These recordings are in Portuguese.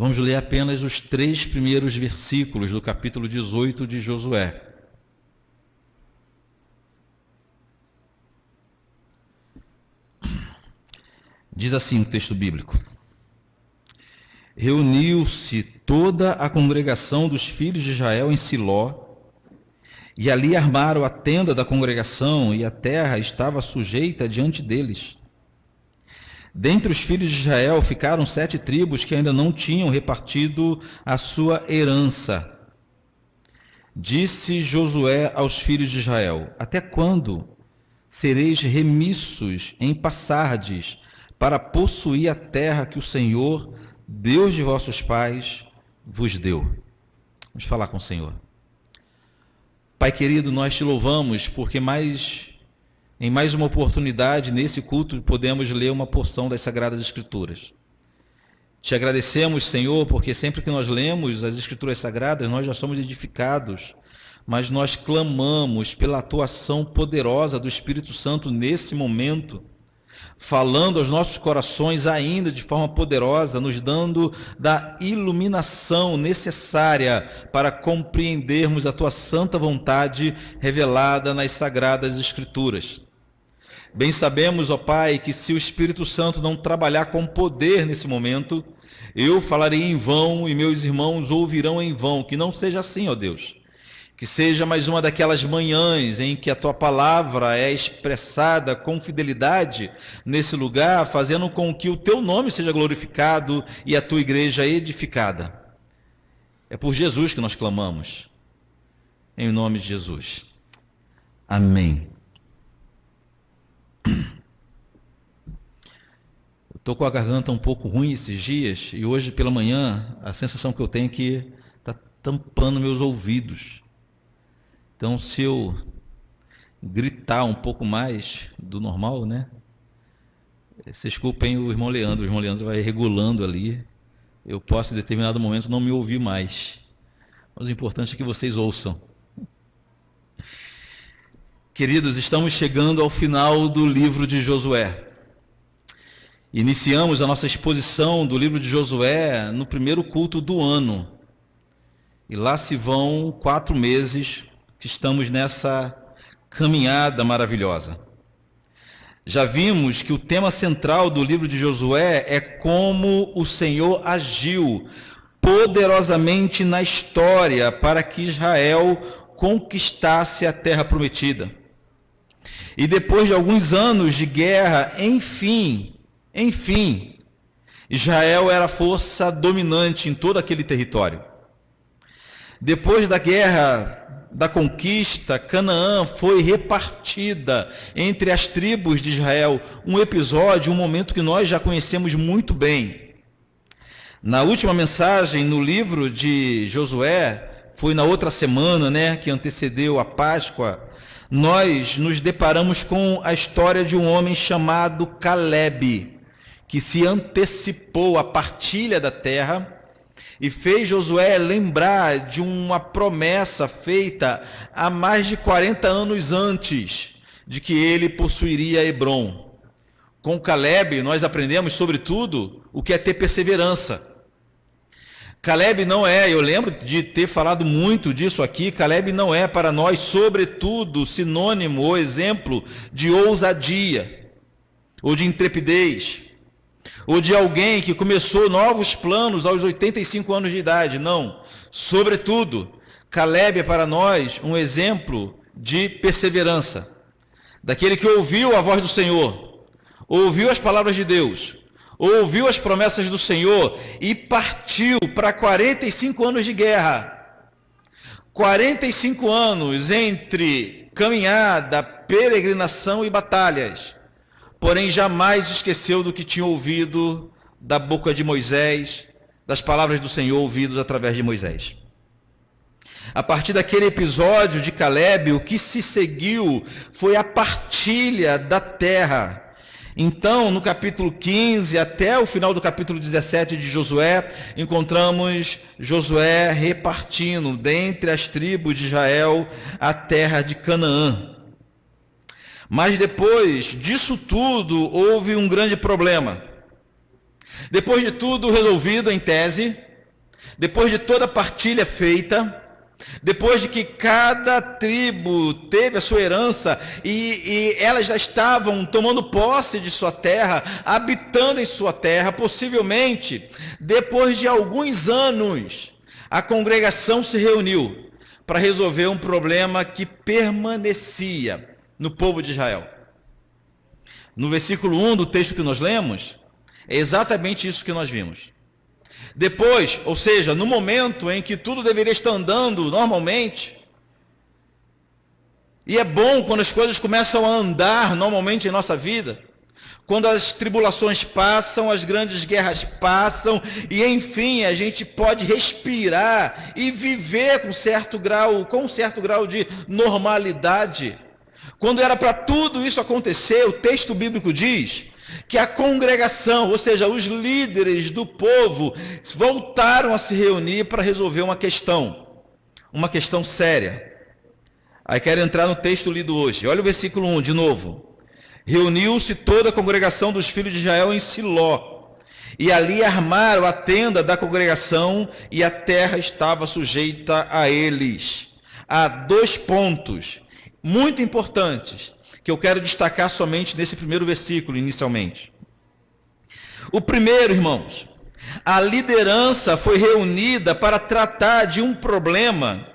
Vamos ler apenas os 3 primeiros versículos do capítulo 18 de Josué. Diz assim o texto bíblico: Reuniu-se toda a congregação dos filhos de Israel em Siló, e ali armaram a tenda da congregação, e a terra estava sujeita diante deles. Dentre os filhos de Israel ficaram 7 tribos que ainda não tinham repartido a sua herança. Disse Josué aos filhos de Israel: Até quando sereis remissos em passardes para possuir a terra que o Senhor, Deus de vossos pais, vos deu? Vamos falar com o Senhor. Pai querido, nós te louvamos porque em mais uma oportunidade nesse culto podemos ler uma porção das Sagradas Escrituras. Te agradecemos, Senhor, porque sempre que nós lemos as Escrituras Sagradas, nós já somos edificados, mas nós clamamos pela atuação poderosa do Espírito Santo nesse momento, falando aos nossos corações ainda de forma poderosa, nos dando da iluminação necessária para compreendermos a Tua santa vontade revelada nas Sagradas Escrituras. Bem sabemos, ó Pai, que se o Espírito Santo não trabalhar com poder nesse momento, eu falarei em vão e meus irmãos ouvirão em vão. Que não seja assim, ó Deus. Que seja mais uma daquelas manhãs em que a Tua palavra é expressada com fidelidade nesse lugar, fazendo com que o Teu nome seja glorificado e a Tua igreja edificada. É por Jesus que nós clamamos. Em nome de Jesus. Amém. Estou com a garganta um pouco ruim esses dias e hoje pela manhã a sensação que eu tenho é que está tampando meus ouvidos. Então, se eu gritar um pouco mais do normal, né? Se desculpem o irmão Leandro vai regulando ali. Eu posso em determinado momento não me ouvir mais. Mas o importante é que vocês ouçam. Queridos, estamos chegando ao final do livro de Josué. Iniciamos a nossa exposição do livro de Josué no primeiro culto do ano. E lá se vão 4 meses que estamos nessa caminhada maravilhosa. Já vimos que o tema central do livro de Josué é como o Senhor agiu poderosamente na história para que Israel conquistasse a terra prometida. E depois de alguns anos de guerra, enfim, Israel era a força dominante em todo aquele território. Depois da guerra, da conquista, Canaã foi repartida entre as tribos de Israel. Um episódio, um momento que nós já conhecemos muito bem. Na última mensagem, no livro de Josué, foi na outra semana, né, que antecedeu a Páscoa, nós nos deparamos com a história de um homem chamado Caleb, que se antecipou à partilha da terra e fez Josué lembrar de uma promessa feita há mais de 40 anos antes de que ele possuiria Hebrom. Com Caleb nós aprendemos, sobretudo, o que é ter perseverança. Caleb não é, eu lembro de ter falado muito disso aqui, Caleb não é para nós, sobretudo, sinônimo ou exemplo de ousadia ou de intrepidez, ou de alguém que começou novos planos aos 85 anos de idade. Não. Sobretudo, Caleb é para nós um exemplo de perseverança. Daquele que ouviu a voz do Senhor, ouviu as palavras de Deus, ouviu as promessas do Senhor e partiu para 45 anos de guerra. 45 anos entre caminhada, peregrinação e batalhas. Porém, jamais esqueceu do que tinha ouvido da boca de Moisés, das palavras do Senhor ouvidas através de Moisés. A partir daquele episódio de Caleb, o que se seguiu foi a partilha da terra. Então, no capítulo 15, até o final do capítulo 17 de Josué, encontramos Josué repartindo dentre as tribos de Israel a terra de Canaã. Mas depois disso tudo, houve um grande problema. Depois de tudo resolvido em tese, depois de toda a partilha feita, depois de que cada tribo teve a sua herança e elas já estavam tomando posse de sua terra, habitando em sua terra, possivelmente, depois de alguns anos, a congregação se reuniu para resolver um problema que permanecia no povo de Israel. No versículo 1 do texto que nós lemos, é exatamente isso que nós vimos. Depois, ou seja, no momento em que tudo deveria estar andando normalmente, e é bom quando as coisas começam a andar normalmente em nossa vida, quando as tribulações passam, as grandes guerras passam, e enfim, a gente pode respirar e viver com um certo grau de normalidade. Quando era para tudo isso acontecer, o texto bíblico diz que a congregação, ou seja, os líderes do povo, voltaram a se reunir para resolver uma questão séria. Aí quero entrar no texto lido hoje. Olha o versículo 1 de novo. Reuniu-se toda a congregação dos filhos de Israel em Siló, e ali armaram a tenda da congregação, e a terra estava sujeita a eles. Há 2 pontos muito importantes que eu quero destacar somente nesse primeiro versículo, inicialmente. O primeiro, irmãos, a liderança foi reunida para tratar de um problema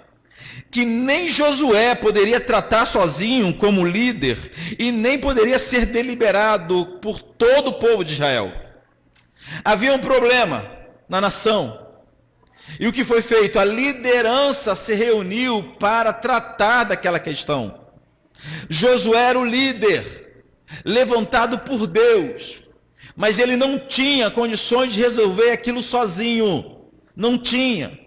que nem Josué poderia tratar sozinho como líder, e nem poderia ser deliberado por todo o povo de Israel. Havia um problema na nação, e o que foi feito? A liderança se reuniu para tratar daquela questão. Josué era o líder, levantado por Deus, mas ele não tinha condições de resolver aquilo sozinho. Não tinha.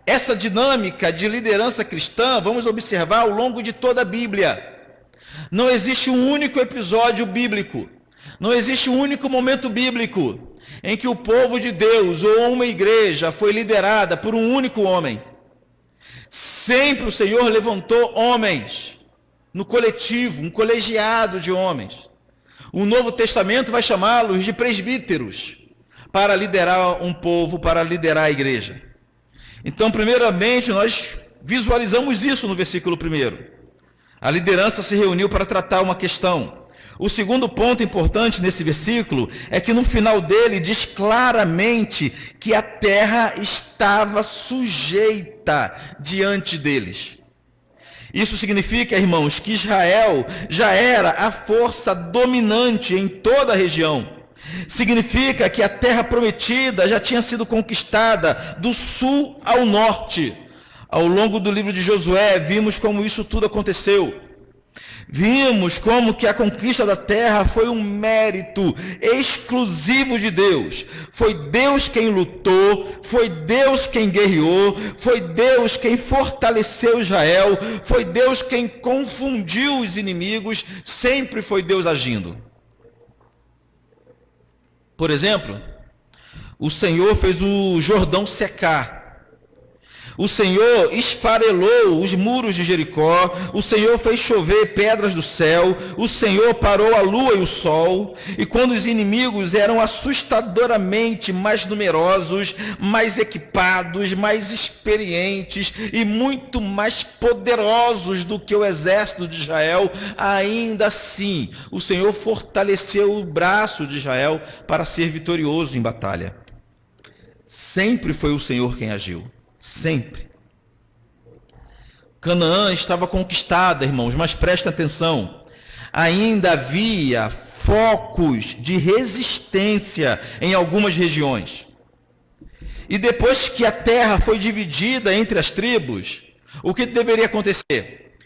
Essa dinâmica de liderança cristã, vamos observar ao longo de toda a Bíblia. Não existe um único episódio bíblico, não existe um único momento bíblico em que o povo de Deus ou uma igreja foi liderada por um único homem. Sempre o Senhor levantou homens no coletivo, um colegiado de homens. O Novo Testamento vai chamá-los de presbíteros, para liderar um povo, para liderar a igreja. Então, primeiramente, nós visualizamos isso no versículo 1. A liderança se reuniu para tratar uma questão. O segundo ponto importante nesse versículo é que no final dele diz claramente que a terra estava sujeita diante deles. Isso significa, irmãos, que Israel já era a força dominante em toda a região. Significa que a terra prometida já tinha sido conquistada do sul ao norte. Ao longo do livro de Josué, vimos como isso tudo aconteceu. Vimos como que a conquista da terra foi um mérito exclusivo de Deus. Foi Deus quem lutou, foi Deus quem guerreou, foi Deus quem fortaleceu Israel, foi Deus quem confundiu os inimigos, sempre foi Deus agindo. Por exemplo, o Senhor fez o Jordão secar. O Senhor esfarelou os muros de Jericó, o Senhor fez chover pedras do céu, o Senhor parou a lua e o sol, e quando os inimigos eram assustadoramente mais numerosos, mais equipados, mais experientes e muito mais poderosos do que o exército de Israel, ainda assim o Senhor fortaleceu o braço de Israel para ser vitorioso em batalha. Sempre foi o Senhor quem agiu. Sempre. Canaã estava conquistada, irmãos, mas prestem atenção. Ainda havia focos de resistência em algumas regiões. E depois que a terra foi dividida entre as tribos, o que deveria acontecer?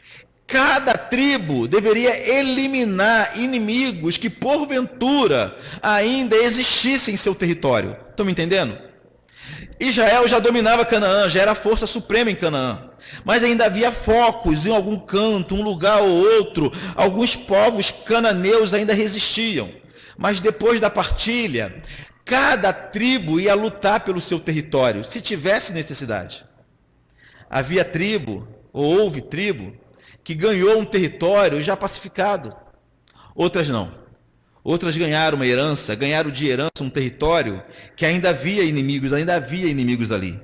Cada tribo deveria eliminar inimigos que porventura ainda existissem em seu território. Estão me entendendo? Israel já dominava Canaã, já era a força suprema em Canaã. Mas ainda havia focos em algum canto, um lugar ou outro. Alguns povos cananeus ainda resistiam. Mas depois da partilha, cada tribo ia lutar pelo seu território, se tivesse necessidade. Havia tribo, ou houve tribo, que ganhou um território já pacificado. Outras não. outras ganharam uma herança, ganharam de herança um território que ainda havia inimigos ali.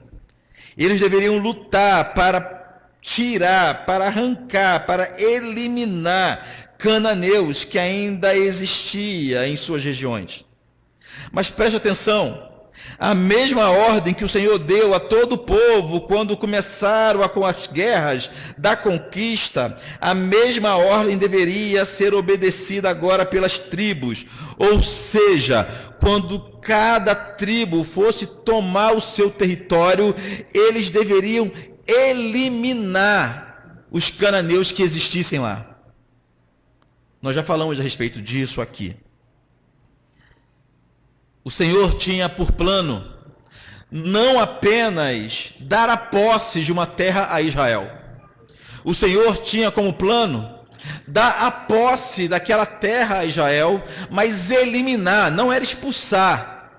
Eles deveriam lutar para tirar, para arrancar, para eliminar cananeus que ainda existia em suas regiões. Mas preste atenção, a mesma ordem que o Senhor deu a todo o povo quando começaram com as guerras da conquista, a mesma ordem deveria ser obedecida agora pelas tribos. Ou seja, quando cada tribo fosse tomar o seu território, eles deveriam eliminar os cananeus que existissem lá. Nós já falamos a respeito disso aqui. O Senhor tinha por plano não apenas dar a posse de uma terra a Israel. O Senhor tinha como plano dar a posse daquela terra a Israel, mas eliminar, não era expulsar,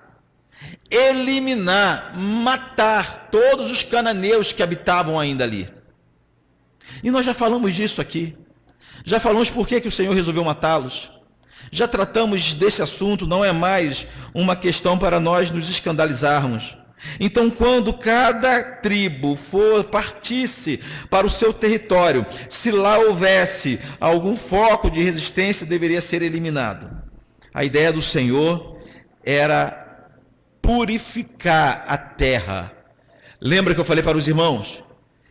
eliminar, matar todos os cananeus que habitavam ainda ali. E nós já falamos disso aqui. Já falamos por que o Senhor resolveu matá-los. Já tratamos desse assunto, não é mais uma questão para nós nos escandalizarmos. Então, quando cada tribo partisse para o seu território, se lá houvesse algum foco de resistência, deveria ser eliminado. A ideia do Senhor era purificar a terra. Lembra que eu falei para os irmãos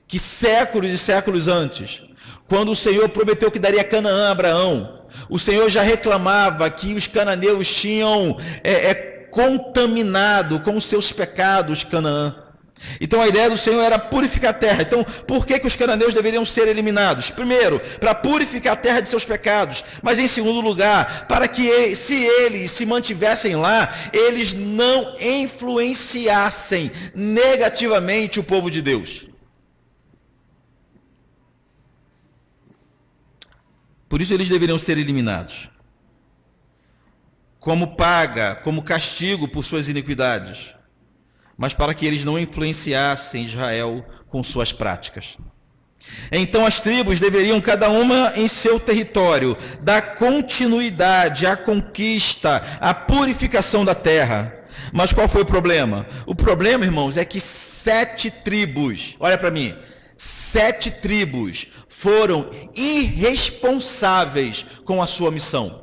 que séculos e séculos antes, quando o Senhor prometeu que daria Canaã a Abraão, o Senhor já reclamava que os cananeus tinham contaminado com os seus pecados Canaã. Então a ideia do Senhor era purificar a terra. Então por que os cananeus deveriam ser eliminados? Primeiro, para purificar a terra de seus pecados. Mas em segundo lugar, para que se eles se mantivessem lá, eles não influenciassem negativamente o povo de Deus. Por isso eles deveriam ser eliminados. Como paga, como castigo por suas iniquidades. Mas para que eles não influenciassem Israel com suas práticas. Então as tribos deveriam, cada uma em seu território, dar continuidade à conquista, à purificação da terra. Mas qual foi o problema? O problema, irmãos, é que 7 tribos, olha para mim, 7 tribos foram irresponsáveis com a sua missão.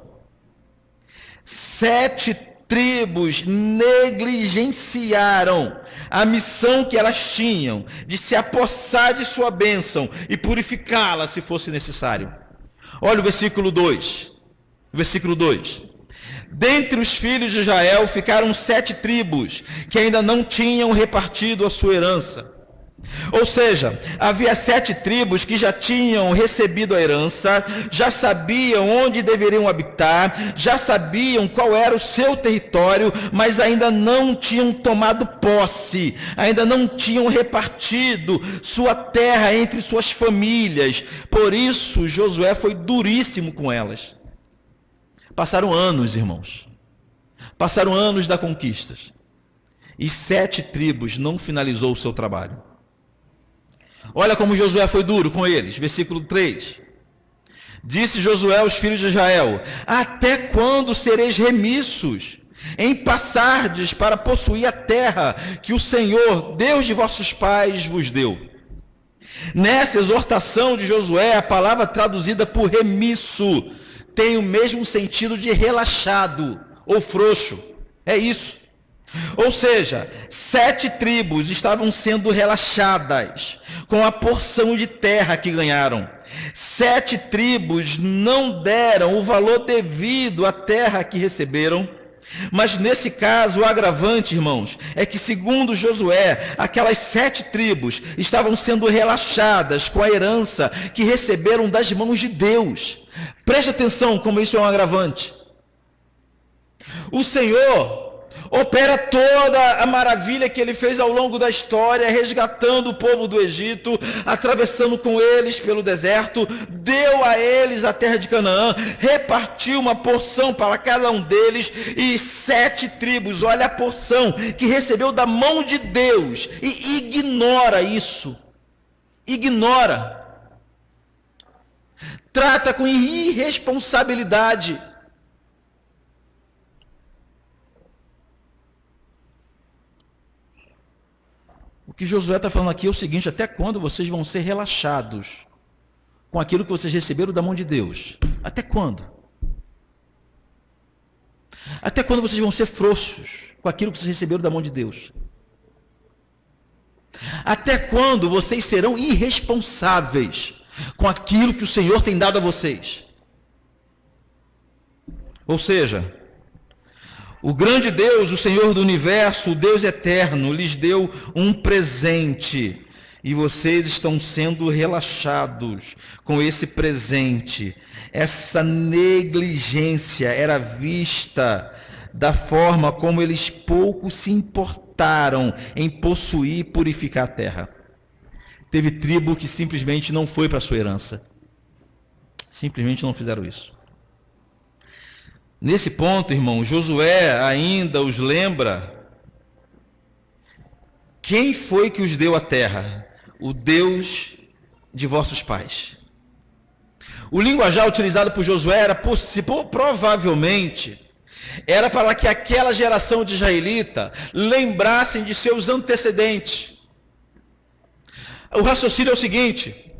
7 tribos negligenciaram a missão que elas tinham de se apossar de sua bênção e purificá-la se fosse necessário. Olha o versículo 2. Versículo 2. Dentre os filhos de Israel ficaram 7 tribos que ainda não tinham repartido a sua herança. Ou seja, havia 7 tribos que já tinham recebido a herança, já sabiam onde deveriam habitar, já sabiam qual era o seu território, mas ainda não tinham tomado posse, ainda não tinham repartido sua terra entre suas famílias. Por isso, Josué foi duríssimo com elas. Passaram anos, irmãos. Passaram anos da conquista. E 7 tribos não finalizou o seu trabalho. Olha como Josué foi duro com eles. Versículo 3. Disse Josué aos filhos de Israel: até quando sereis remissos em passardes para possuir a terra que o Senhor, Deus de vossos pais, vos deu? Nessa exortação de Josué, a palavra traduzida por remisso tem o mesmo sentido de relaxado ou frouxo. É isso. Ou seja, 7 tribos estavam sendo relaxadas com a porção de terra que ganharam. 7 tribos não deram o valor devido à terra que receberam. Mas nesse caso, o agravante, irmãos, é que segundo Josué, aquelas 7 tribos estavam sendo relaxadas com a herança que receberam das mãos de Deus. Preste atenção como isso é um agravante. O Senhor opera toda a maravilha que ele fez ao longo da história, resgatando o povo do Egito, atravessando com eles pelo deserto, deu a eles a terra de Canaã, repartiu uma porção para cada um deles, e 7 tribos, olha a porção que recebeu da mão de Deus, e ignora isso, ignora, trata com irresponsabilidade. que Josué está falando aqui é o seguinte: até quando vocês vão ser relaxados com aquilo que vocês receberam da mão de Deus? Até quando? Até quando vocês vão ser frouxos com aquilo que vocês receberam da mão de Deus? Até quando vocês serão irresponsáveis com aquilo que o Senhor tem dado a vocês? Ou seja, o grande Deus, o Senhor do universo, o Deus eterno, lhes deu um presente e vocês estão sendo relaxados com esse presente. Essa negligência era vista da forma como eles pouco se importaram em possuir e purificar a terra. Teve tribo que simplesmente não foi para a sua herança. Simplesmente não fizeram isso. Nesse ponto, irmão, Josué ainda os lembra quem foi que os deu a terra? O Deus de vossos pais. O linguajar utilizado por Josué era provavelmente era para que aquela geração de israelita lembrassem de seus antecedentes. O raciocínio é o seguinte: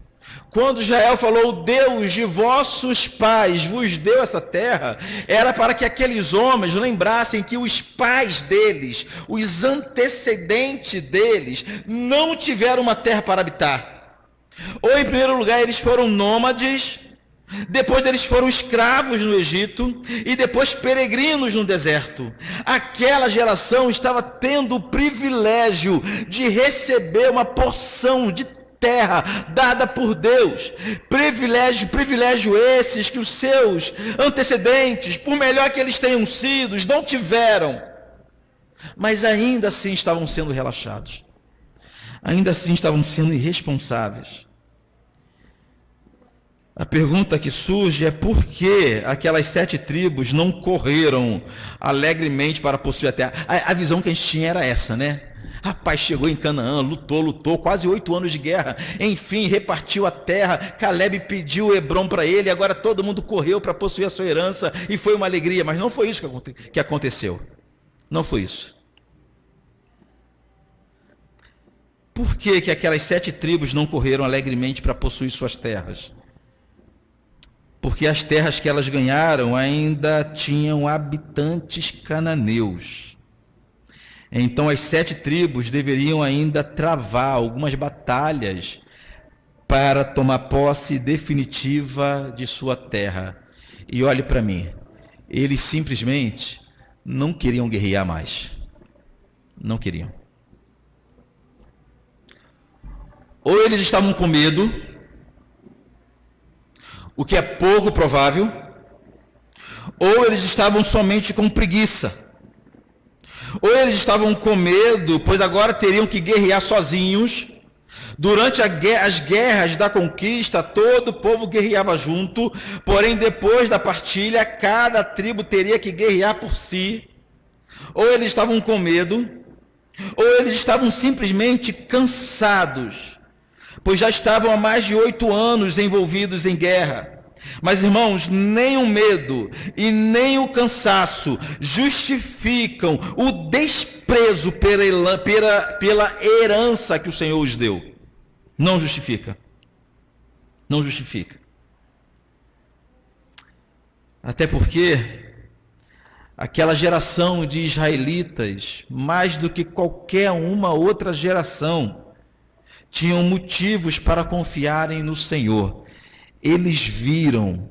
quando Israel falou, o Deus de vossos pais vos deu essa terra, era para que aqueles homens lembrassem que os pais deles, os antecedentes deles, não tiveram uma terra para habitar. Ou em primeiro lugar, eles foram nômades, depois eles foram escravos no Egito e depois peregrinos no deserto. Aquela geração estava tendo o privilégio de receber uma porção de terra dada por Deus. Privilégio esses que os seus antecedentes, por melhor que eles tenham sido, não tiveram. Mas ainda assim estavam sendo relaxados. Ainda assim estavam sendo irresponsáveis. A pergunta que surge é por que aquelas 7 tribos não correram alegremente para possuir a terra? A visão que a gente tinha era essa, né? Rapaz, chegou em Canaã, lutou, quase 8 anos de guerra, enfim, repartiu a terra, Caleb pediu Hebrom para ele, agora todo mundo correu para possuir a sua herança, e foi uma alegria, mas não foi isso que aconteceu. Não foi isso. Por que aquelas 7 tribos não correram alegremente para possuir suas terras? Porque as terras que elas ganharam ainda tinham habitantes cananeus. Então as 7 tribos deveriam ainda travar algumas batalhas para tomar posse definitiva de sua terra. E olhe para mim, eles simplesmente não queriam guerrear mais. Não queriam. Ou eles estavam com medo, o que é pouco provável, ou eles estavam somente com preguiça, ou eles estavam com medo, pois agora teriam que guerrear sozinhos. Durante as guerras da conquista, todo o povo guerreava junto, porém depois da partilha, cada tribo teria que guerrear por si. Ou eles estavam com medo, ou eles estavam simplesmente cansados, pois já estavam há mais de 8 anos envolvidos em guerra. Mas, irmãos, nem o medo e nem o cansaço justificam o desprezo pela herança que o Senhor os deu. Não justifica. Não justifica. Até porque aquela geração de israelitas, mais do que qualquer uma outra geração, tinham motivos para confiarem no Senhor. Eles viram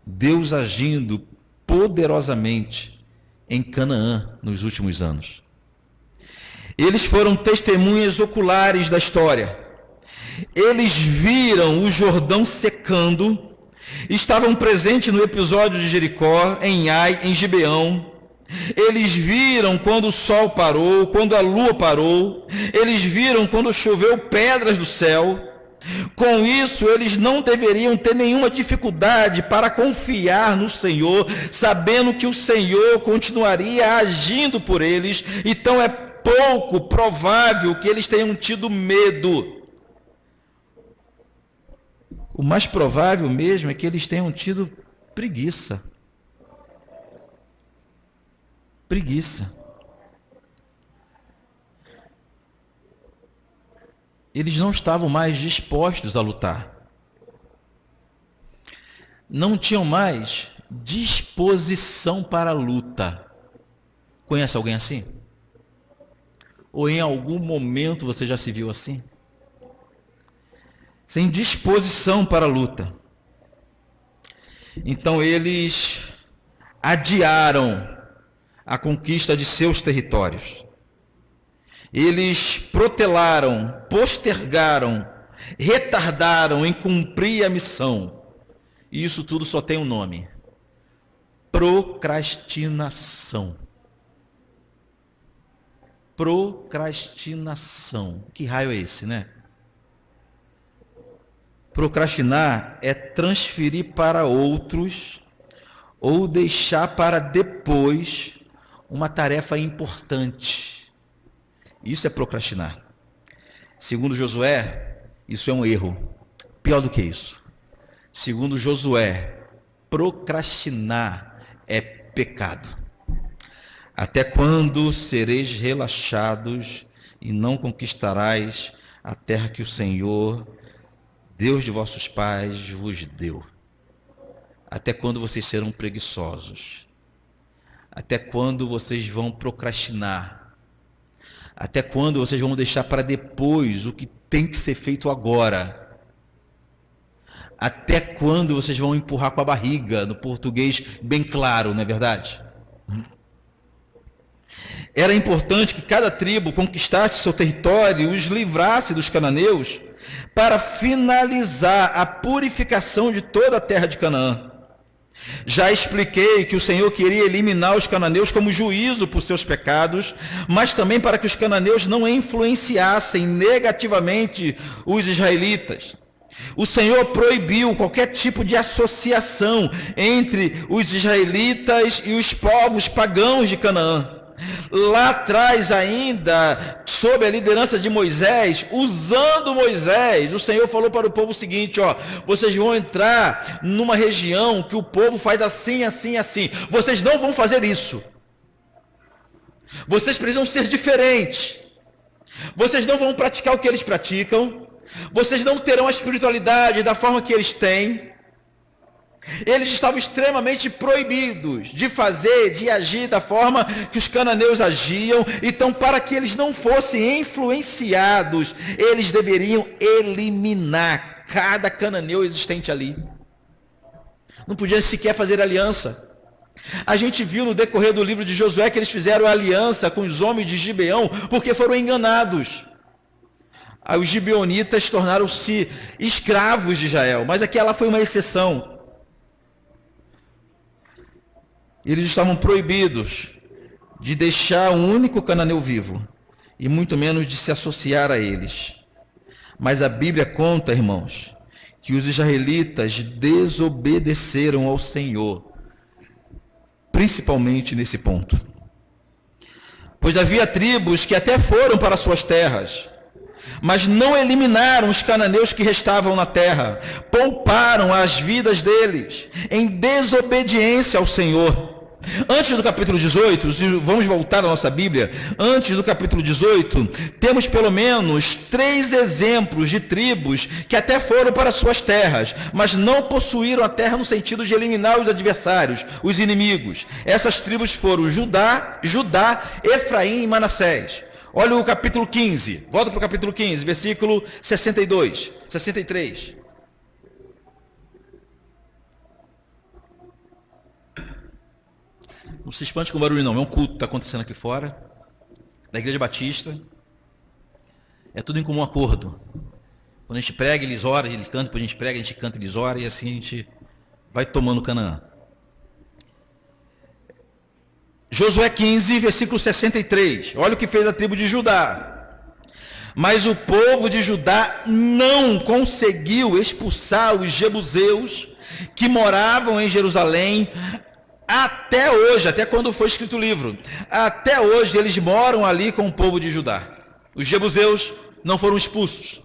Deus agindo poderosamente em Canaã nos últimos anos. Eles foram testemunhas oculares da história. Eles viram o Jordão secando, estavam presentes no episódio de Jericó, em Ai, em Gibeão. Eles viram quando o sol parou, quando a lua parou. Eles viram quando choveu pedras do céu. Com isso, eles não deveriam ter nenhuma dificuldade para confiar no Senhor, sabendo que o Senhor continuaria agindo por eles. Então é pouco provável que eles tenham tido medo. O mais provável mesmo é que eles tenham tido preguiça. Preguiça. eles não estavam mais dispostos a lutar. Não tinham mais disposição para a luta. Conhece alguém assim? Ou em algum momento você já se viu assim? Sem disposição para a luta. Então eles adiaram a conquista de seus territórios. Eles protelaram, postergaram, retardaram em cumprir a missão. E isso tudo só tem um nome: procrastinação. Procrastinação. Que raio é esse, né? Procrastinar é transferir para outros ou deixar para depois uma tarefa importante. Isso é procrastinar. Segundo Josué, isso é um erro. Pior do que isso. Segundo Josué, procrastinar é pecado. Até quando sereis relaxados e não conquistarás a terra que o Senhor, Deus de vossos pais, vos deu? Até quando vocês serão preguiçosos? Até quando vocês vão procrastinar? Até quando vocês vão deixar para depois o que tem que ser feito agora? Até quando vocês vão empurrar com a barriga, no português bem claro, não é verdade? Era importante que cada tribo conquistasse seu território e os livrasse dos cananeus para finalizar a purificação de toda a terra de Canaã. Já expliquei que o Senhor queria eliminar os cananeus como juízo por seus pecados, mas também para que os cananeus não influenciassem negativamente os israelitas. O Senhor proibiu qualquer tipo de associação entre os israelitas e os povos pagãos de Canaã. Lá atrás ainda, sob a liderança de Moisés, usando Moisés, o Senhor falou para o povo o seguinte, vocês vão entrar numa região que o povo faz assim, assim, assim. Vocês não vão fazer isso. Vocês precisam ser diferentes. Vocês não vão praticar o que eles praticam. Vocês não terão a espiritualidade da forma que eles têm. Eles estavam extremamente proibidos de fazer, de agir da forma que os cananeus agiam. Então, para que eles não fossem influenciados, eles deveriam eliminar cada cananeu existente ali. Não podiam sequer fazer aliança. A gente viu no decorrer do livro de Josué que eles fizeram aliança com os homens de Gibeão porque foram enganados. Aí os gibeonitas tornaram-se escravos de Israel, mas aquela foi uma exceção. Eles estavam proibidos de deixar um único cananeu vivo, e muito menos de se associar a eles. Mas a Bíblia conta, irmãos, que os israelitas desobedeceram ao Senhor, principalmente nesse ponto. Pois havia tribos que até foram para suas terras, mas não eliminaram os cananeus que restavam na terra, pouparam as vidas deles, em desobediência ao Senhor. Antes do capítulo 18, vamos voltar à nossa Bíblia, antes do capítulo 18, temos pelo menos 3 exemplos de tribos que até foram para suas terras, mas não possuíram a terra no sentido de eliminar os adversários, os inimigos. Essas tribos foram Judá, Efraim e Manassés. Olha o capítulo 15, volta para o capítulo 15, versículo 62, 63. Não se espante com barulho não, é um culto que está acontecendo aqui fora, da Igreja Batista. É tudo em comum acordo. Quando a gente prega, eles oram, ele canta, depois a gente prega, a gente canta, eles oram, e assim a gente vai tomando Canaã. Josué 15, versículo 63. Olha o que fez a tribo de Judá. Mas o povo de Judá não conseguiu expulsar os jebuseus que moravam em Jerusalém. Até hoje, até quando foi escrito o livro, até hoje eles moram ali com o povo de Judá. Os jebuseus não foram expulsos.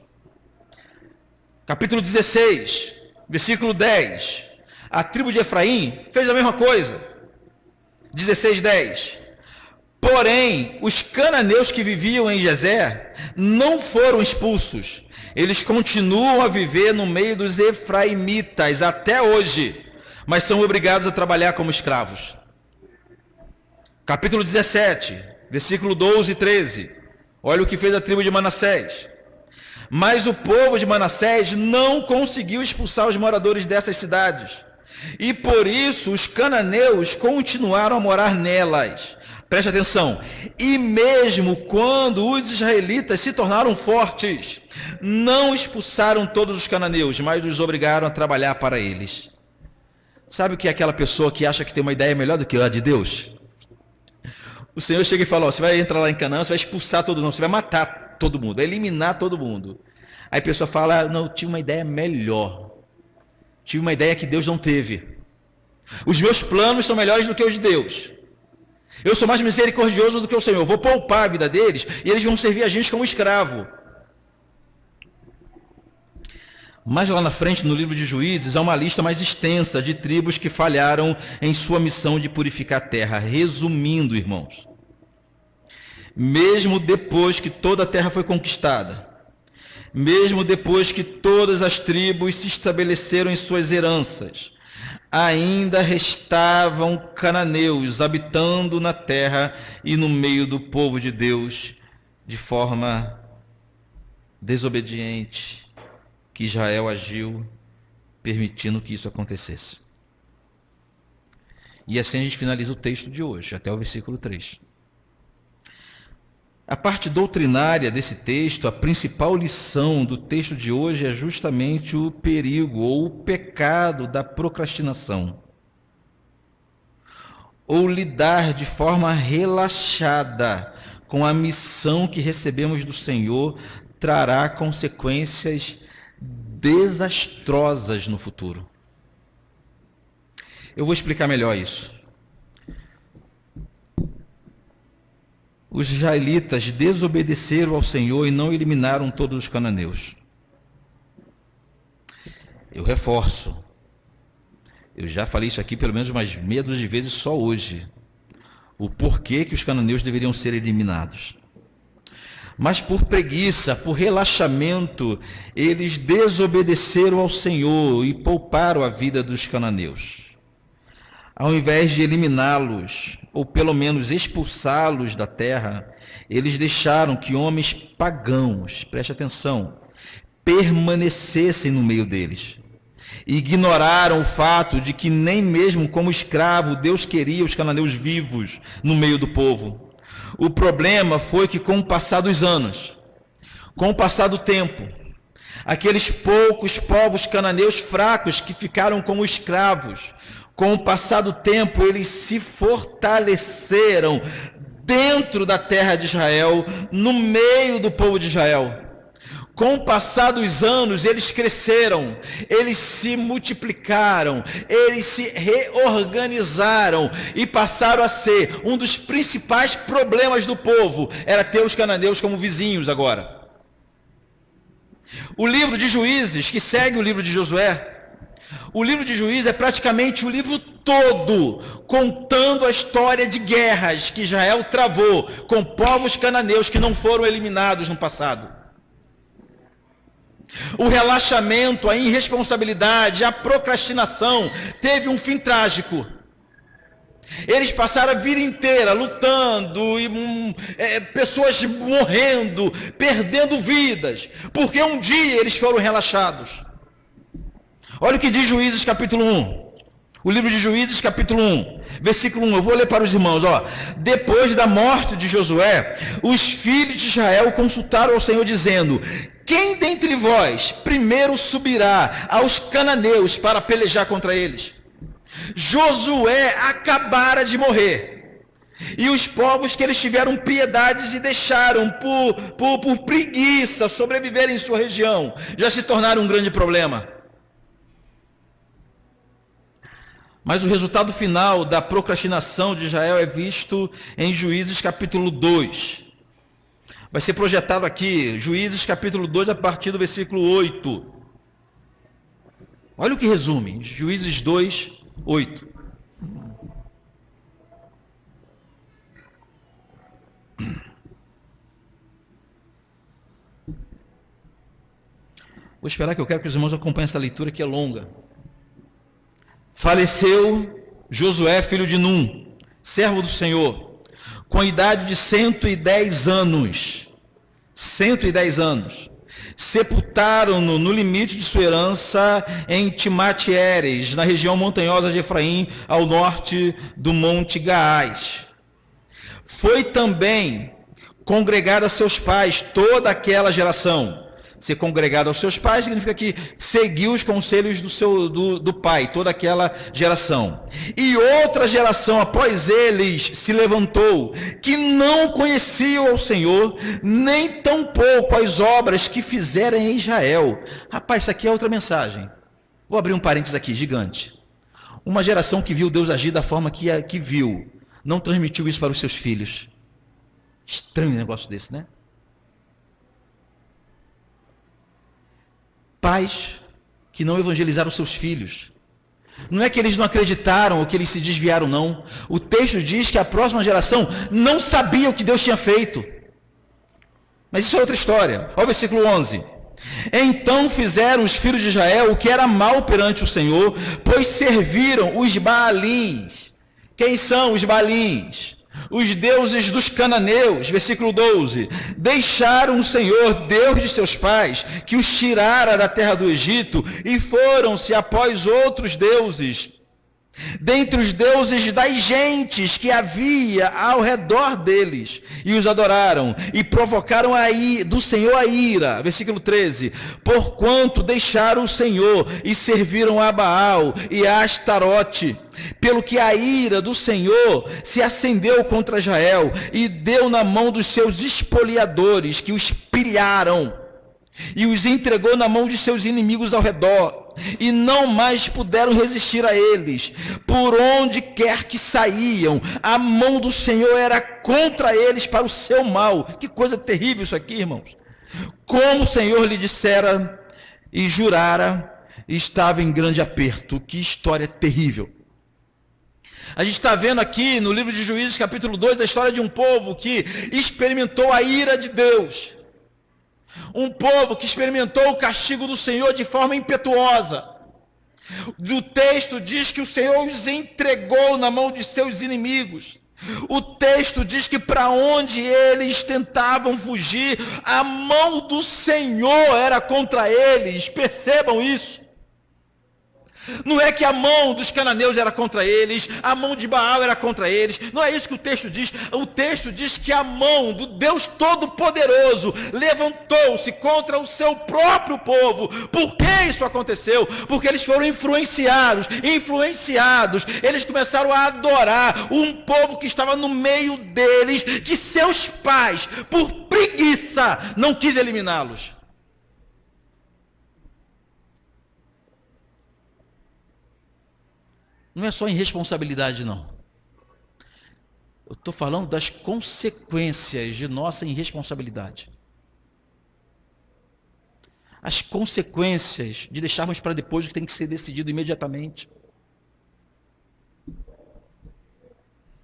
Capítulo 16, versículo 10. A tribo de Efraim fez a mesma coisa. 16:10. Porém, os cananeus que viviam em Gezer não foram expulsos. Eles continuam a viver no meio dos efraimitas até hoje, mas são obrigados a trabalhar como escravos. Capítulo 17, versículo 12 e 13. Olha o que fez a tribo de Manassés. Mas o povo de Manassés não conseguiu expulsar os moradores dessas cidades. E por isso os cananeus continuaram a morar nelas. Preste atenção. E mesmo quando os israelitas se tornaram fortes, não expulsaram todos os cananeus, mas os obrigaram a trabalhar para eles. Sabe o que é aquela pessoa que acha que tem uma ideia melhor do que a de Deus? O Senhor chega e fala, ó, você vai entrar lá em Canaã, você vai expulsar todo mundo, você vai matar todo mundo, vai eliminar todo mundo. Aí a pessoa fala, não, eu tive uma ideia melhor. Tive uma ideia que Deus não teve. Os meus planos são melhores do que os de Deus. Eu sou mais misericordioso do que o Senhor. Eu vou poupar a vida deles e eles vão servir a gente como escravo. Mas lá na frente, no livro de Juízes, há uma lista mais extensa de tribos que falharam em sua missão de purificar a terra. Resumindo, irmãos, mesmo depois que toda a terra foi conquistada, mesmo depois que todas as tribos se estabeleceram em suas heranças, ainda restavam cananeus habitando na terra e no meio do povo de Deus de forma desobediente, que Israel agiu permitindo que isso acontecesse. E assim a gente finaliza o texto de hoje, até o versículo 3. A parte doutrinária desse texto, a principal lição do texto de hoje é justamente o perigo ou o pecado da procrastinação. Ou lidar de forma relaxada com a missão que recebemos do Senhor trará consequências desastrosas no futuro. Eu vou explicar melhor isso. Os israelitas desobedeceram ao Senhor e não eliminaram todos os cananeus. Eu reforço. Eu já falei isso aqui pelo menos umas meia dúzia de vezes só hoje. O porquê que os cananeus deveriam ser eliminados. Mas por preguiça, por relaxamento, eles desobedeceram ao Senhor e pouparam a vida dos cananeus. Ao invés de eliminá-los, ou pelo menos expulsá-los da terra, eles deixaram que homens pagãos, preste atenção, permanecessem no meio deles. Ignoraram o fato de que nem mesmo como escravo Deus queria os cananeus vivos no meio do povo. O problema foi que com o passar dos anos, com o passar do tempo, aqueles poucos povos cananeus fracos que ficaram como escravos, com o passar do tempo eles se fortaleceram dentro da terra de Israel, no meio do povo de Israel. Com o passar dos anos, eles cresceram, eles se multiplicaram, eles se reorganizaram e passaram a ser um dos principais problemas do povo, era ter os cananeus como vizinhos agora. O livro de Juízes, que segue o livro de Josué, o livro de Juízes é praticamente o livro todo contando a história de guerras que Israel travou com povos cananeus que não foram eliminados no passado. O relaxamento, a irresponsabilidade, a procrastinação teve um fim trágico. Eles passaram a vida inteira lutando, e pessoas morrendo, perdendo vidas, porque um dia eles foram relaxados. Olha o que diz Juízes capítulo 1. O livro de Juízes capítulo 1, versículo 1. Eu vou ler para os irmãos. Depois da morte de Josué, os filhos de Israel consultaram ao Senhor dizendo: quem dentre vós primeiro subirá aos cananeus para pelejar contra eles? Josué acabara de morrer. E os povos que eles tiveram piedades e deixaram por preguiça sobreviver em sua região, já se tornaram um grande problema. Mas o resultado final da procrastinação de Israel é visto em Juízes capítulo 2. Vai ser projetado aqui, Juízes capítulo 2, a partir do versículo 8. Olha o que resume, Juízes 2, 8. Vou esperar que eu quero que os irmãos acompanhem essa leitura que é longa. Faleceu Josué, filho de Num, servo do Senhor, com a idade de 110 anos. 110 anos. Sepultaram-no no limite de sua herança em Timate-Heres, na região montanhosa de Efraim, ao norte do Monte Gaás. Foi também congregada a seus pais toda aquela geração. Ser congregado aos seus pais significa que seguiu os conselhos do pai, toda aquela geração. E outra geração após eles se levantou, que não conhecia o Senhor, nem tampouco as obras que fizeram em Israel. Rapaz, isso aqui é outra mensagem. Vou abrir um parênteses aqui, gigante. Uma geração que viu Deus agir da forma que viu, não transmitiu isso para os seus filhos. Estranho um negócio desse, né? Pais que não evangelizaram seus filhos. Não é que eles não acreditaram ou que eles se desviaram, não. O texto diz que a próxima geração não sabia o que Deus tinha feito. Mas isso é outra história. Olha o versículo 11. Então fizeram os filhos de Israel o que era mal perante o Senhor, pois serviram os Baalins. Quem são os Baalins? Os deuses dos cananeus, versículo 12, deixaram o Senhor, Deus de seus pais, que os tirara da terra do Egito, e foram-se após outros deuses, dentre os deuses das gentes que havia ao redor deles, e os adoraram, e provocaram do Senhor a ira, versículo 13, porquanto deixaram o Senhor, e serviram a Baal e a Astarote, pelo que a ira do Senhor se acendeu contra Israel, e deu na mão dos seus espoliadores, que os pilharam, e os entregou na mão de seus inimigos ao redor, e não mais puderam resistir a eles. Por onde quer que saíam, a mão do Senhor era contra eles para o seu mal. Que coisa terrível isso aqui, irmãos. Como o Senhor lhe dissera e jurara, estava em grande aperto. Que história terrível. A gente está vendo aqui no livro de Juízes, capítulo 2, a história de um povo que experimentou a ira de Deus. Um povo que experimentou o castigo do Senhor de forma impetuosa. O texto diz que o Senhor os entregou na mão de seus inimigos. O texto diz que para onde eles tentavam fugir, a mão do Senhor era contra eles. Percebam isso. Não é que a mão dos cananeus era contra eles, a mão de Baal era contra eles, não é isso que o texto diz. O texto diz que a mão do Deus Todo-Poderoso levantou-se contra o seu próprio povo. Por que isso aconteceu? Porque eles foram influenciados, eles começaram a adorar um povo que estava no meio deles, que seus pais, por preguiça, não quis eliminá-los. Não é só irresponsabilidade, não. Eu estou falando das consequências de nossa irresponsabilidade. As consequências de deixarmos para depois o que tem que ser decidido imediatamente.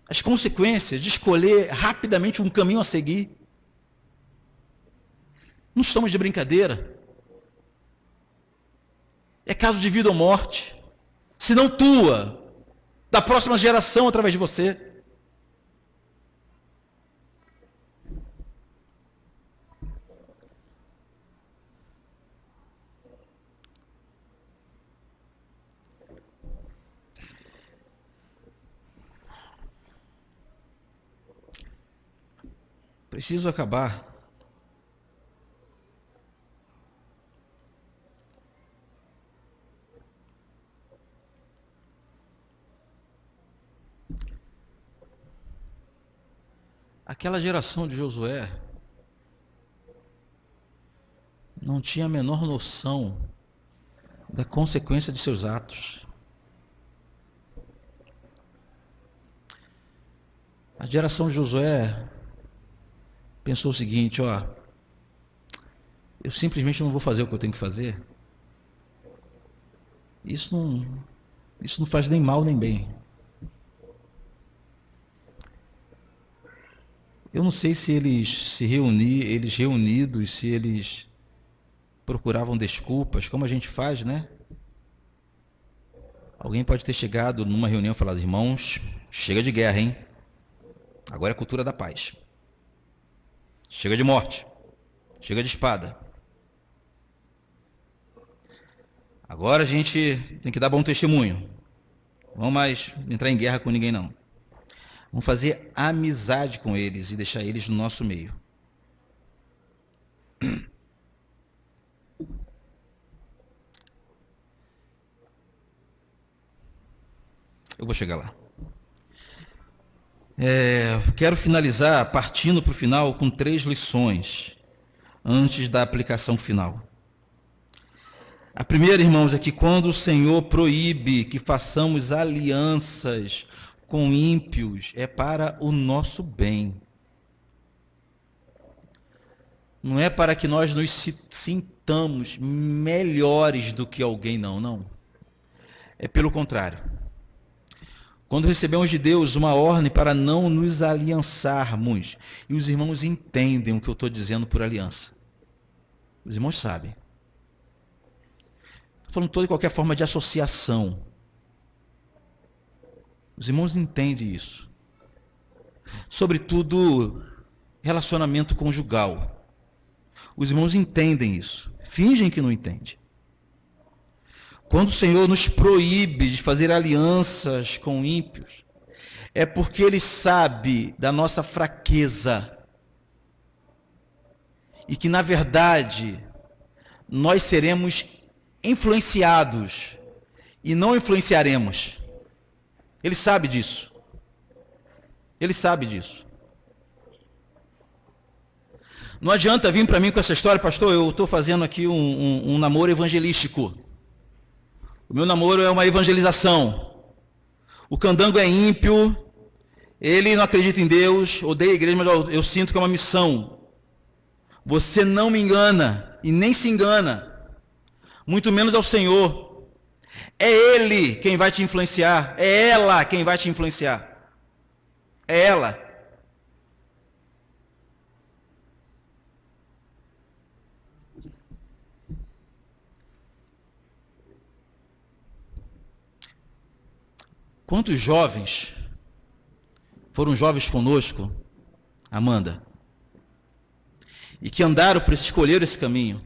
As consequências de escolher rapidamente um caminho a seguir. Não estamos de brincadeira. É caso de vida ou morte. Se não tua, da próxima geração através de você. Preciso acabar. Aquela geração de Josué não tinha a menor noção da consequência de seus atos. A geração de Josué pensou o seguinte, eu simplesmente não vou fazer o que eu tenho que fazer. Isso não faz nem mal nem bem. Eu não sei se eles reunidos, se eles procuravam desculpas, como a gente faz, né? Alguém pode ter chegado numa reunião e falado: irmãos, chega de guerra, hein? Agora é a cultura da paz. Chega de morte. Chega de espada. Agora a gente tem que dar bom testemunho. Não vamos mais entrar em guerra com ninguém, não. Vamos fazer amizade com eles e deixar eles no nosso meio. Eu vou chegar lá. Quero finalizar partindo para o final com 3 lições antes da aplicação final. A primeira, irmãos, é que quando o Senhor proíbe que façamos alianças com ímpios, é para o nosso bem. Não é para que nós nos sintamos melhores do que alguém, não. É pelo contrário. Quando recebemos de Deus uma ordem para não nos aliançarmos, e os irmãos entendem o que eu estou dizendo por aliança. Os irmãos sabem. Estou falando toda e qualquer forma de associação. Os irmãos entendem isso. Sobretudo, relacionamento conjugal. Os irmãos entendem isso. Fingem que não entendem. Quando o Senhor nos proíbe de fazer alianças com ímpios, é porque Ele sabe da nossa fraqueza. E que, na verdade, nós seremos influenciados e não influenciaremos. Ele sabe disso. Ele sabe disso. Não adianta vir para mim com essa história: pastor, eu estou fazendo aqui um namoro evangelístico. O meu namoro é uma evangelização. O candango é ímpio, ele não acredita em Deus, odeia a igreja, mas eu sinto que é uma missão. Você não me engana e nem se engana, muito menos ao Senhor. É Ele quem vai te influenciar, é ela quem vai te influenciar. É ela. Quantos jovens foram jovens conosco, Amanda, e que andaram por escolher esse caminho?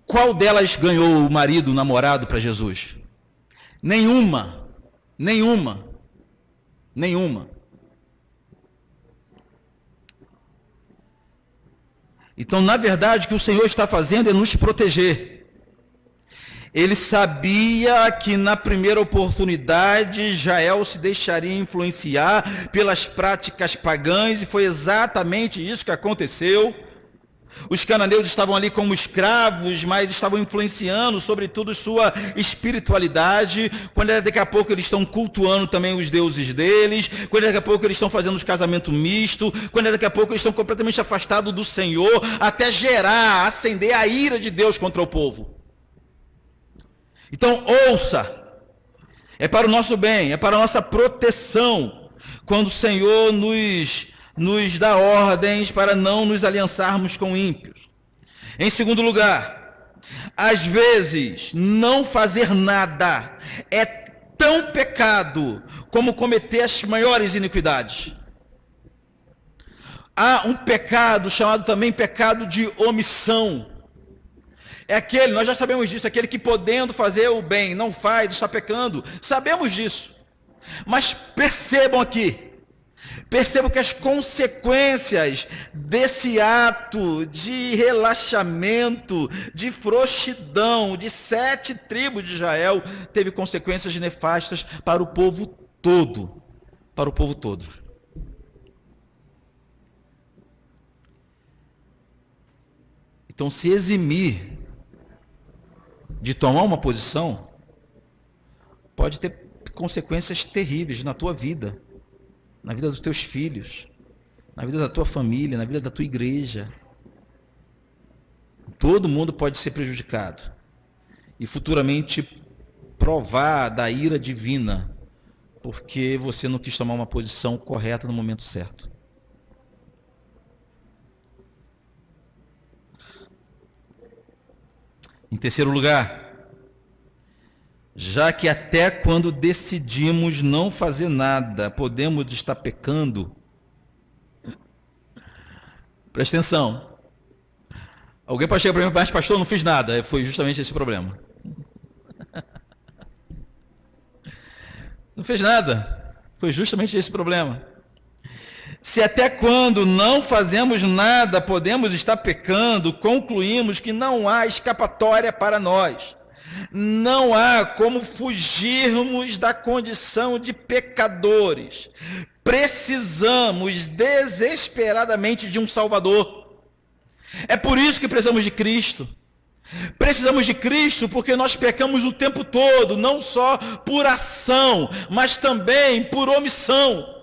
Qual delas ganhou o marido, o namorado para Jesus? Nenhuma. Então, na verdade, o que o Senhor está fazendo é nos proteger. Ele sabia que na primeira oportunidade Jael se deixaria influenciar pelas práticas pagãs, e foi exatamente isso que aconteceu. Os cananeus estavam ali como escravos, mas estavam influenciando, sobretudo, sua espiritualidade. Quando daqui a pouco eles estão cultuando também os deuses deles, quando daqui a pouco eles estão fazendo os casamentos mistos, quando daqui a pouco eles estão completamente afastados do Senhor, até acender a ira de Deus contra o povo. Então, ouça, é para o nosso bem, é para a nossa proteção, quando o Senhor nos dá ordens para não nos aliançarmos com ímpios. Em segundo lugar, às vezes, não fazer nada é tão pecado como cometer as maiores iniquidades. Há um pecado chamado também pecado de omissão. É aquele, nós já sabemos disso, aquele que podendo fazer o bem, não faz, está pecando. Sabemos disso. Mas percebam que as consequências desse ato de relaxamento, de frouxidão, de 7 tribos de Israel, teve consequências nefastas para o povo todo. Para o povo todo. Então, se eximir de tomar uma posição, pode ter consequências terríveis na tua vida, na vida dos teus filhos, na vida da tua família, na vida da tua igreja. Todo mundo pode ser prejudicado e futuramente provar da ira divina, porque você não quis tomar uma posição correta no momento certo. Em terceiro lugar, já que até quando decidimos não fazer nada, podemos estar pecando. Presta atenção. Alguém pode chegar para mim, mas pastor, não fiz nada. Foi justamente esse o problema. Não fez nada. Foi justamente esse o problema. Se até quando não fazemos nada, podemos estar pecando, concluímos que não há escapatória para nós. Não há como fugirmos da condição de pecadores. Precisamos desesperadamente de um Salvador. É por isso que precisamos de Cristo. Precisamos de Cristo porque nós pecamos o tempo todo, não só por ação, mas também por omissão.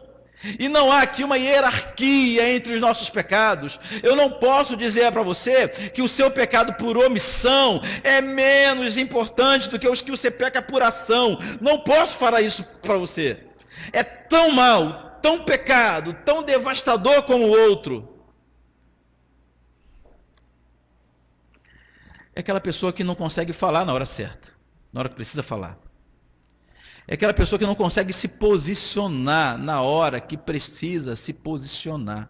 E não há aqui uma hierarquia entre os nossos pecados. Eu não posso dizer para você que o seu pecado por omissão é menos importante do que os que você peca por ação. Não posso falar isso para você. É tão mal, tão pecado, tão devastador como o outro. É aquela pessoa que não consegue falar na hora certa, na hora que precisa falar. É aquela pessoa que não consegue se posicionar na hora que precisa se posicionar.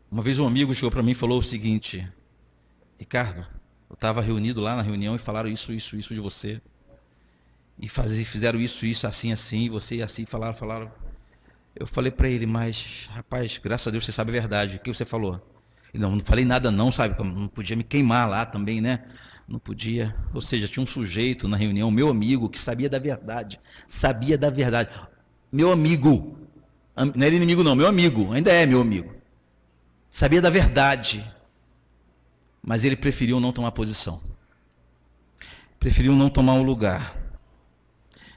Uma vez um amigo chegou para mim e falou o seguinte: Ricardo, eu estava reunido lá na reunião e falaram isso de você. E fizeram isso, assim, e você assim, falaram. Eu falei para ele, mas, rapaz, graças a Deus você sabe a verdade. O que você falou? Ele, não falei nada não, sabe? Não podia me queimar lá também, né? Não podia. Ou seja, tinha um sujeito na reunião, meu amigo, que sabia da verdade. Sabia da verdade. Meu amigo. Não era inimigo não, meu amigo. Ainda é meu amigo. Sabia da verdade. Mas ele preferiu não tomar posição. Preferiu não tomar um lugar.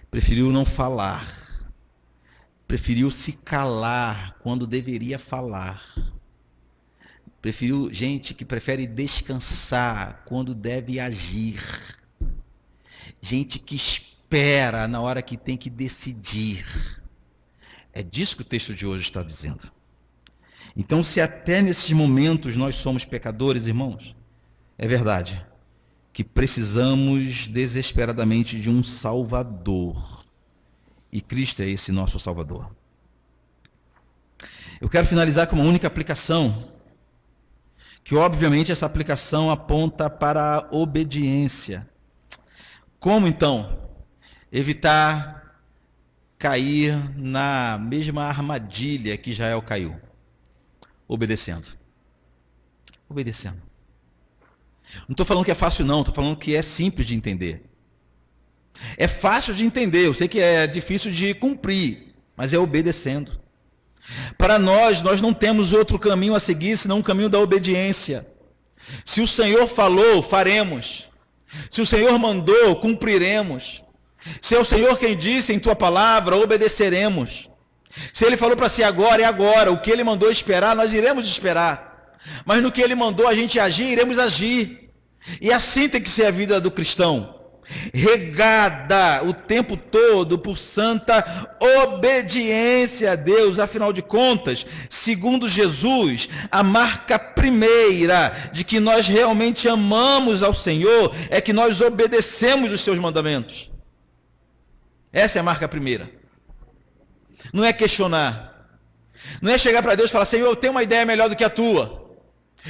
Preferiu não falar. Preferiu se calar quando deveria falar. Preferiu gente que prefere descansar quando deve agir. Gente que espera na hora que tem que decidir. É disso que o texto de hoje está dizendo. Então, se até nesses momentos nós somos pecadores, irmãos, é verdade que precisamos desesperadamente de um Salvador. E Cristo é esse nosso Salvador. Eu quero finalizar com uma única aplicação, que obviamente essa aplicação aponta para a obediência. Como então evitar cair na mesma armadilha que Israel caiu? Obedecendo. Obedecendo. Não estou falando que é fácil não, estou falando que é simples de entender. É fácil de entender, eu sei que é difícil de cumprir, mas é obedecendo. Para nós não temos outro caminho a seguir, senão o caminho da obediência. Se o Senhor falou, faremos. Se o Senhor mandou, cumpriremos. Se é o Senhor quem disse em tua palavra, obedeceremos. Se Ele falou para si agora, é agora. O que Ele mandou esperar, nós iremos esperar. Mas no que Ele mandou a gente agir, iremos agir. E assim tem que ser a vida do cristão. Regada o tempo todo por santa obediência a Deus. Afinal de contas, segundo Jesus, a marca primeira de que nós realmente amamos ao Senhor é que nós obedecemos os seus mandamentos. Essa é a marca primeira. Não é questionar. Não é chegar para Deus e falar: Senhor, eu tenho uma ideia melhor do que a tua.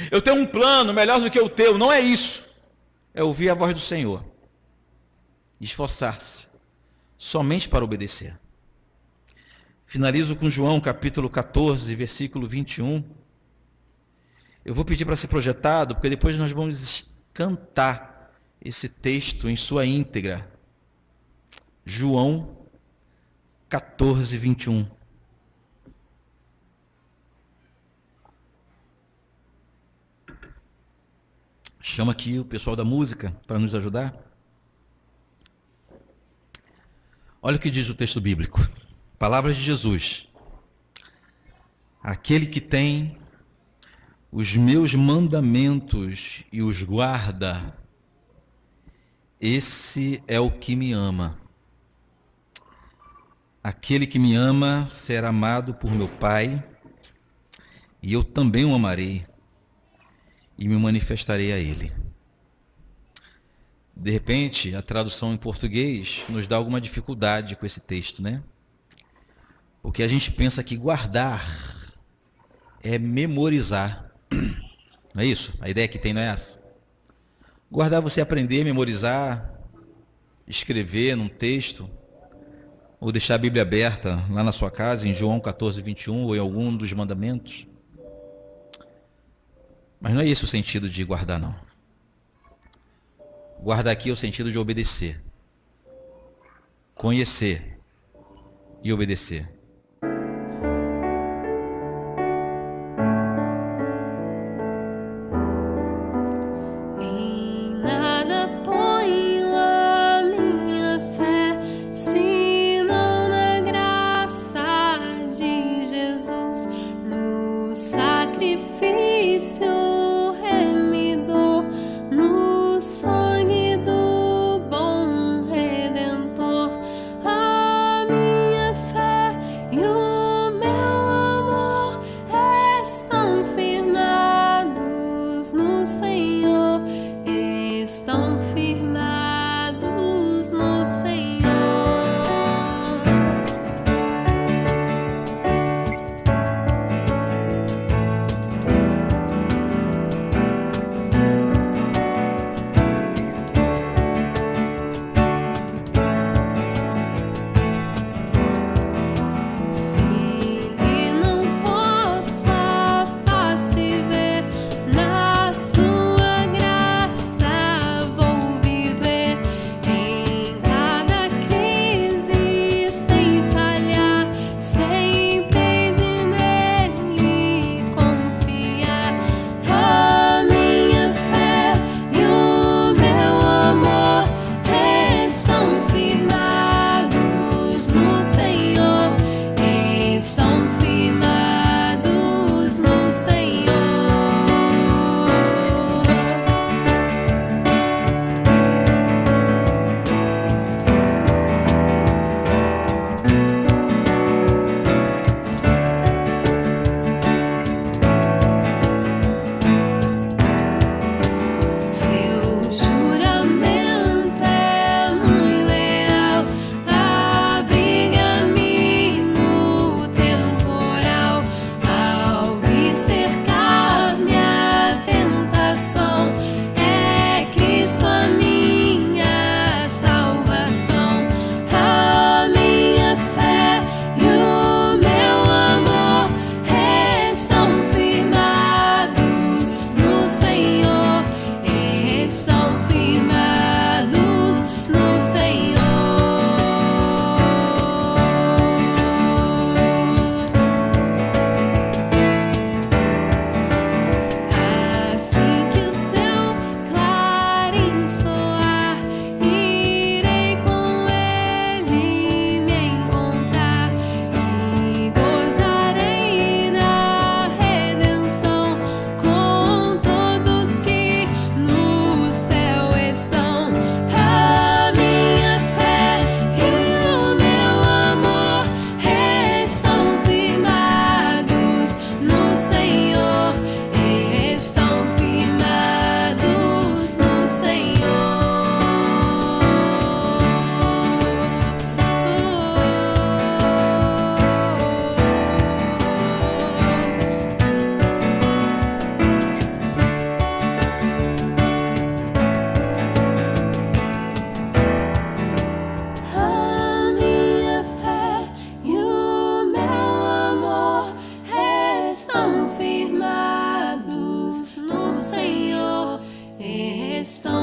Eu tenho um plano melhor do que o teu. Não é isso. É ouvir a voz do Senhor. Esforçar-se somente para obedecer. Finalizo com João capítulo 14, versículo 21. Eu vou pedir para ser projetado, porque depois nós vamos cantar esse texto em sua íntegra. João 14, 21. Chama aqui o pessoal da música para nos ajudar. Olha o que diz o texto bíblico. Palavras de Jesus. Aquele que tem os meus mandamentos e os guarda, esse é o que me ama. Aquele que me ama será amado por meu Pai, e eu também o amarei e me manifestarei a ele. De repente, a tradução em português nos dá alguma dificuldade com esse texto, né? Porque a gente pensa que guardar é memorizar. Não é isso? A ideia que tem não é essa? Guardar, você aprender, memorizar, escrever num texto, ou deixar a Bíblia aberta lá na sua casa, em João 14, 21, ou em algum dos mandamentos. Mas não é esse o sentido de guardar, não. Guardar aqui é o sentido de obedecer, conhecer e obedecer. Estão